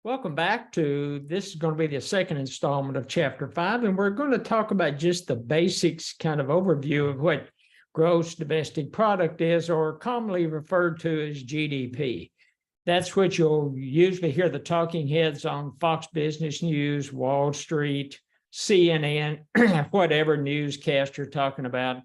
Welcome back to this is going to be the second installment of Chapter 5, and we're going to talk about just the basics kind of overview of what gross domestic product is, or commonly referred to as GDP. That's what you'll usually hear the talking heads on Fox Business News, Wall Street, CNN, whatever newscast you're talking about,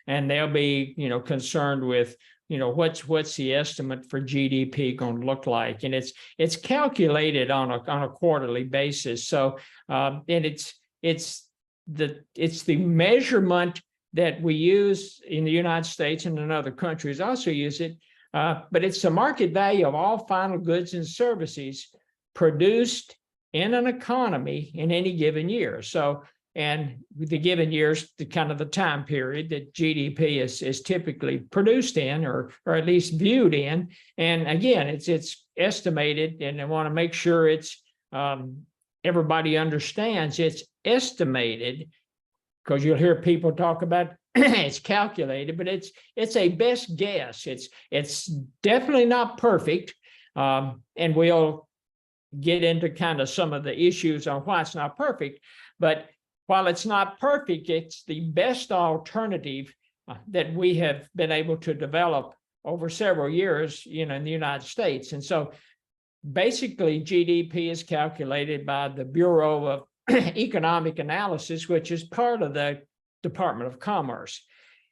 and they'll be, concerned with, what's the estimate for GDP going to look like, and it's calculated on a quarterly basis. So, and it's the measurement that we use in the United States and in other countries also use it, but it's the market value of all final goods and services produced in an economy in any given year. So, and the given years, the kind of the time period that GDP is typically produced in, or at least viewed in. And again, it's estimated, and I want to make sure it's everybody understands it's estimated, because you'll hear people talk about it's calculated, but it's a best guess. It's definitely not perfect, and we'll get into kind of some of the issues on why it's not perfect. But while it's not perfect, it's the best alternative that we have been able to develop over several years, in the United States. And so basically GDP is calculated by the Bureau of Economic Analysis, which is part of the Department of Commerce.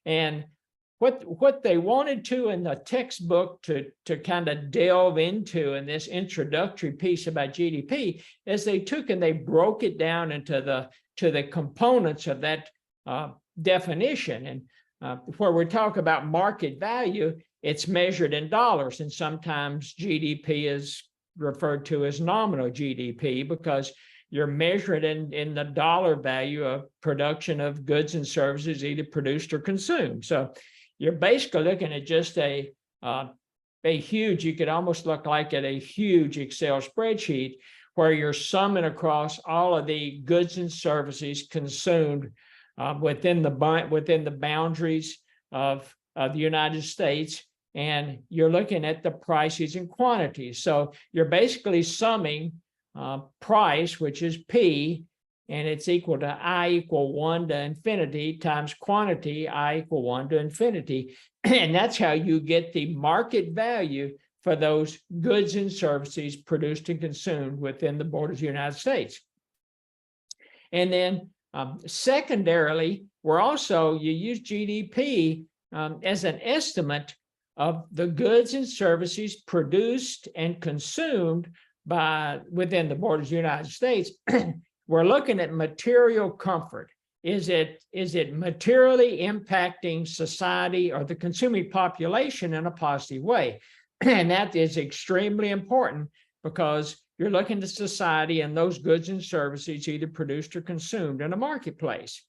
And what they wanted to in the textbook to kind of delve into in this introductory piece about GDP is they took and they broke it down into the components of that definition. And where we talk about market value, it's measured in dollars, and sometimes GDP is referred to as nominal GDP because you're measured in the dollar value of production of goods and services either produced or consumed. So you're basically looking at just a huge, you could almost look like at a huge Excel spreadsheet where you're summing across all of the goods and services consumed within the boundaries of the United States, and you're looking at the prices and quantities. So you're basically summing price, which is P, and it's equal to I equal 1 to infinity times quantity, I equal 1 to infinity. And that's how you get the market value for those goods and services produced and consumed within the borders of the United States. And then secondarily, you use GDP as an estimate of the goods and services produced and consumed within the borders of the United States. We're looking at material comfort. Is it materially impacting society or the consuming population in a positive way? And that is extremely important because you're looking at society and those goods and services either produced or consumed in a marketplace.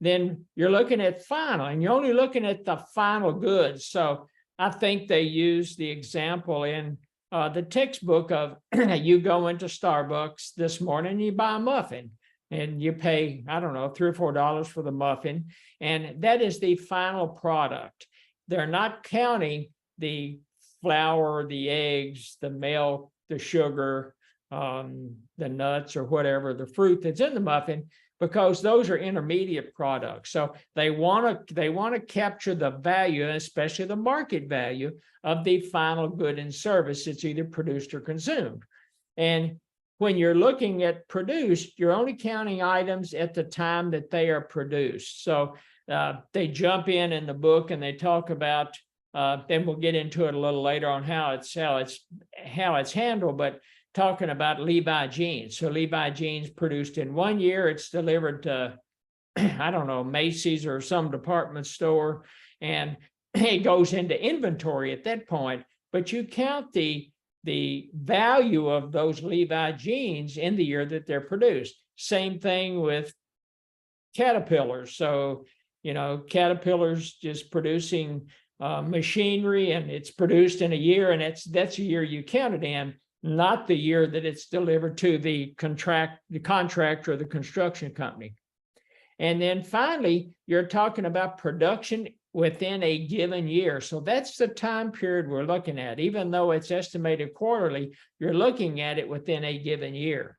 Then you're looking at final, and you're only looking at the final goods. So I think they use the example in the textbook of you go into Starbucks this morning and you buy a muffin and you pay, I don't know, $3 or $4 for the muffin. And that is the final product. They're not counting the flour, the eggs, the milk, the sugar, the nuts or whatever, the fruit that's in the muffin, because those are intermediate products. So they want to capture the value, especially the market value of the final good and service that's either produced or consumed. And when you're looking at produced, you're only counting items at the time that they are produced. So they jump in the book and they talk about, then we'll get into it a little later on how it's handled, but talking about Levi jeans. So Levi jeans produced in 1 year, it's delivered to, I don't know, Macy's or some department store, and it goes into inventory at that point, but you count the value of those Levi jeans in the year that they're produced. Same thing with Caterpillars. So, Caterpillar's just producing machinery, and it's produced in a year, and that's a year you count it in, not the year that it's delivered to the contractor or the construction company. And then finally, you're talking about production within a given year. So that's the time period we're looking at. Even though it's estimated quarterly, you're looking at it within a given year.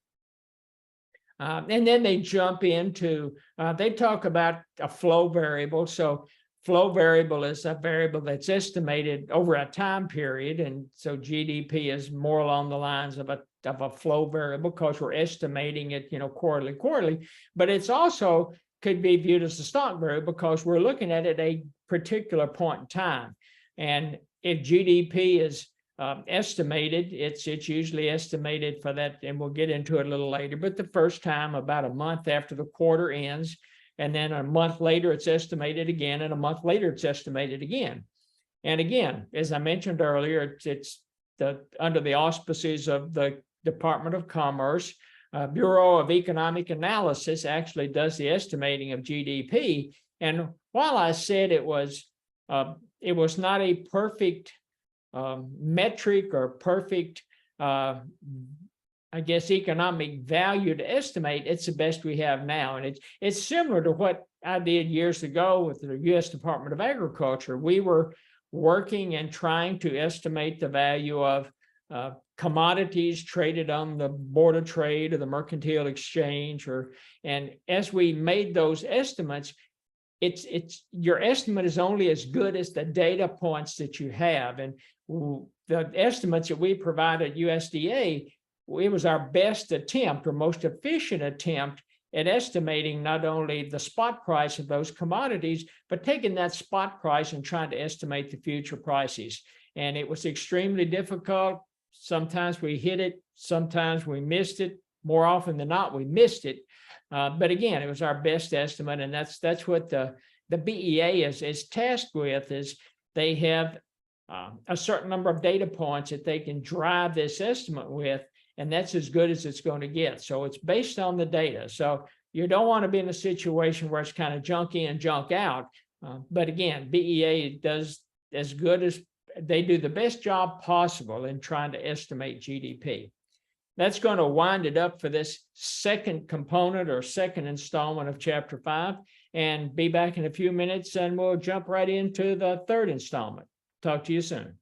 And then they jump into, they talk about a flow variable. So flow variable is a variable that's estimated over a time period. And so GDP is more along the lines of a flow variable because we're estimating it, quarterly. But it's also could be viewed as a stock variable because we're looking at it at a particular point in time. And if GDP is estimated, it's usually estimated for that, and we'll get into it a little later, but the first time about a month after the quarter ends, and then a month later it's estimated again, and a month later it's estimated again. And again, as I mentioned earlier, it's under the auspices of the Department of Commerce. Bureau of Economic Analysis actually does the estimating of GDP. And while I said it was not a perfect metric or perfect, economic value to estimate, it's the best we have now. And it's similar to what I did years ago with the U.S. Department of Agriculture. We were working and trying to estimate the value of commodities traded on the Board of Trade or the Mercantile Exchange, and as we made those estimates, it's your estimate is only as good as the data points that you have. And the estimates that we provide at USDA, it was our best attempt or most efficient attempt at estimating not only the spot price of those commodities, but taking that spot price and trying to estimate the future prices. And it was extremely difficult. Sometimes we hit it, sometimes we missed it. More often than not, we missed it. But again, it was our best estimate, and that's what the BEA is tasked with. Is they have a certain number of data points that they can drive this estimate with, and that's as good as it's going to get. So it's based on the data. So you don't want to be in a situation where it's kind of junk in, junk out. But again, BEA does as good as they do the best job possible in trying to estimate GDP. That's going to wind it up for this second component or second installment of Chapter 5, and be back in a few minutes, and we'll jump right into the third installment. Talk to you soon.